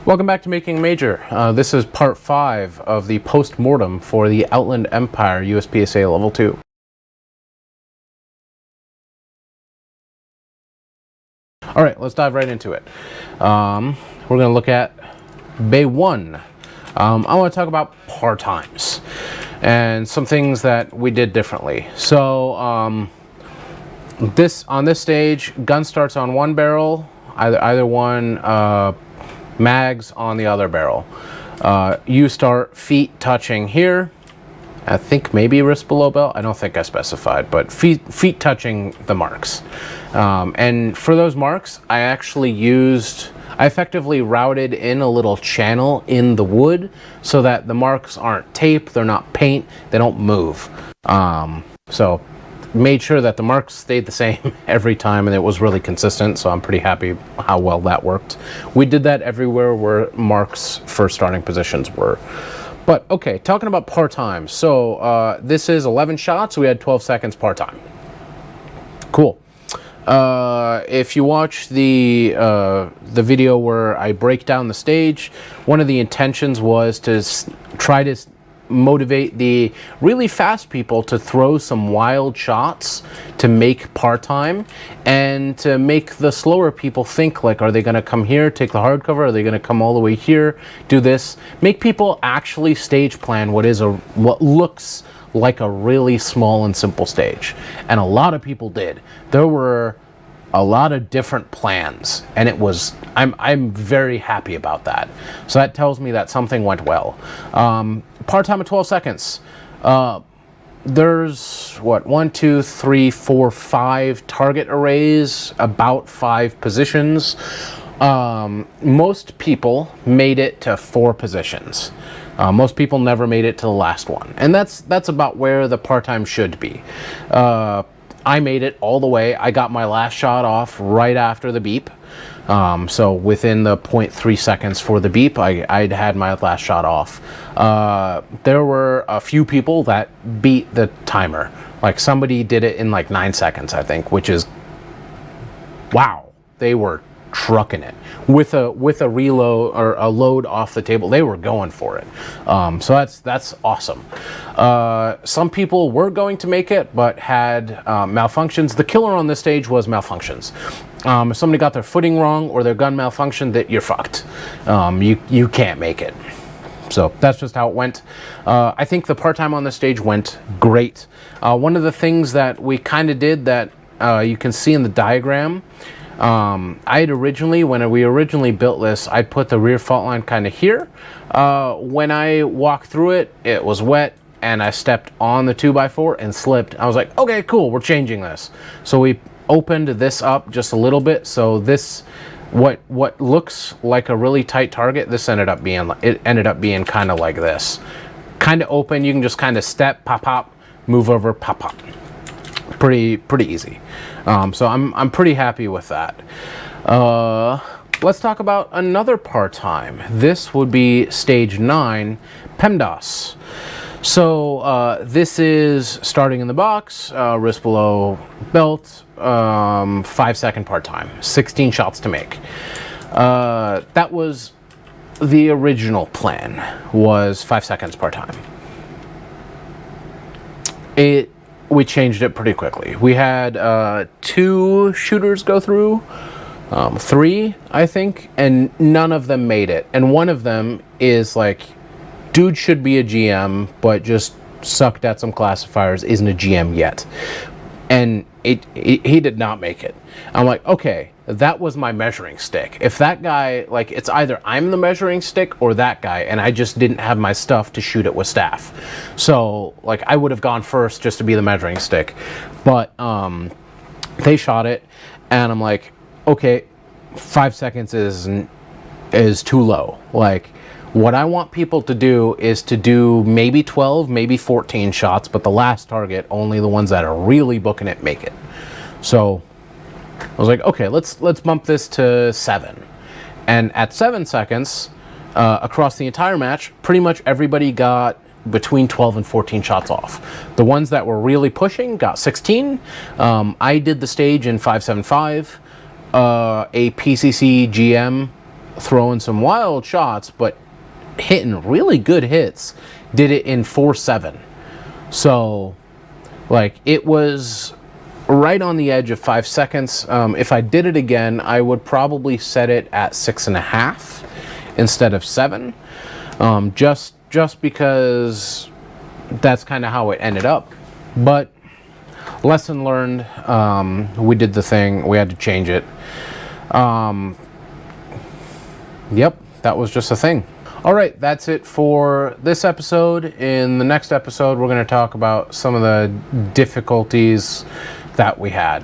Welcome back to Making Major. This is part 5 of the Post-Mortem for the Outland Empire USPSA Level 2. Alright, let's dive right into it. We're going to look at Bay 1. I want to talk about par times and some things that we did differently. So, on this stage, gun starts on one barrel, either one, mags on the other barrel. You start feet touching here. I think maybe wrist below belt. I don't think I specified, but feet touching the marks. And for those marks, I effectively routed in a little channel in the wood so that the marks aren't tape, they're not paint, they don't move. So made sure that the marks stayed the same every time, and it was really consistent, so I'm pretty happy how well that worked. We did that everywhere where marks for starting positions were. But okay, talking about par time. So this is 11 shots, we had 12 seconds par time. Cool. If you watch the video where I break down the stage, one of the intentions was to try to motivate the really fast people to throw some wild shots to make par time, and to make the slower people think, like, are they going to come here, take the hard cover, are they going to come all the way here, do this, make people actually stage plan what looks like a really small and simple stage. And a lot of people did. There were a lot of different plans, and I'm very happy about that. So that tells me that something went well. Par time of 12 seconds. There's what, 1, 2, 3, 4, 5 target arrays, about 5 positions. Most people made it to 4 positions. Most people never made it to the last one, and that's about where the par time should be. I made it all the way. I got my last shot off right after the beep. So within the 0.3 seconds for the beep, I'd had my last shot off. There were a few people that beat the timer. Like, somebody did it in like 9 seconds, I think, which is, wow. They were trucking it with a reload or a load off the table. They were going for it. So that's awesome. Some people were going to make it but had malfunctions. The killer on this stage was malfunctions. If somebody got their footing wrong or their gun malfunctioned, that you're fucked. You can't make it. So that's just how it went. I think the par time on this stage went great. One of the things that we kind of did that you can see in the diagram, when we originally built this, I put the rear fault line kind of here. When I walked through it, it was wet, and I stepped on the 2x4 and slipped. I was like, okay, cool, we're changing this. So we opened this up just a little bit. So this, what looks like a really tight target, this ended up being kind of like this. Kind of open, you can just kind of step, pop, pop, move over, pop, pop. Pretty easy. So I'm pretty happy with that. Let's talk about another par time. This would be stage 9, PEMDAS. So this is starting in the box, wrist below belt, 5-second par time, 16 shots to make. That was the original plan, was 5 seconds par time. We changed it pretty quickly. We had 2 shooters go through, 3, I think, and none of them made it. And one of them is like, dude should be a GM, but just sucked at some classifiers, isn't a GM yet. And he did not make it. I'm like, okay, that was my measuring stick. If that guy, like, it's either I'm the measuring stick or that guy, and I just didn't have my stuff to shoot it with staff. So, like, I would have gone first just to be the measuring stick. But they shot it, and I'm like, okay, 5 seconds is too low. Like, what I want people to do is to do maybe 12, maybe 14 shots, but the last target, only the ones that are really booking it make it. So I was like, okay, let's bump this to 7. And at 7 seconds, across the entire match, pretty much everybody got between 12 and 14 shots off. The ones that were really pushing got 16. I did the stage in 5.75. A PCC GM throwing some wild shots, but hitting really good hits, did it in 4.7. So, like, it was right on the edge of 5 seconds. If I did it again, I would probably set it at 6.5 instead of 7. Just because that's kind of how it ended up. But lesson learned. We did the thing. We had to change it. Yep, that was just a thing. All right, that's it for this episode. In the next episode, we're going to talk about some of the difficulties that we had.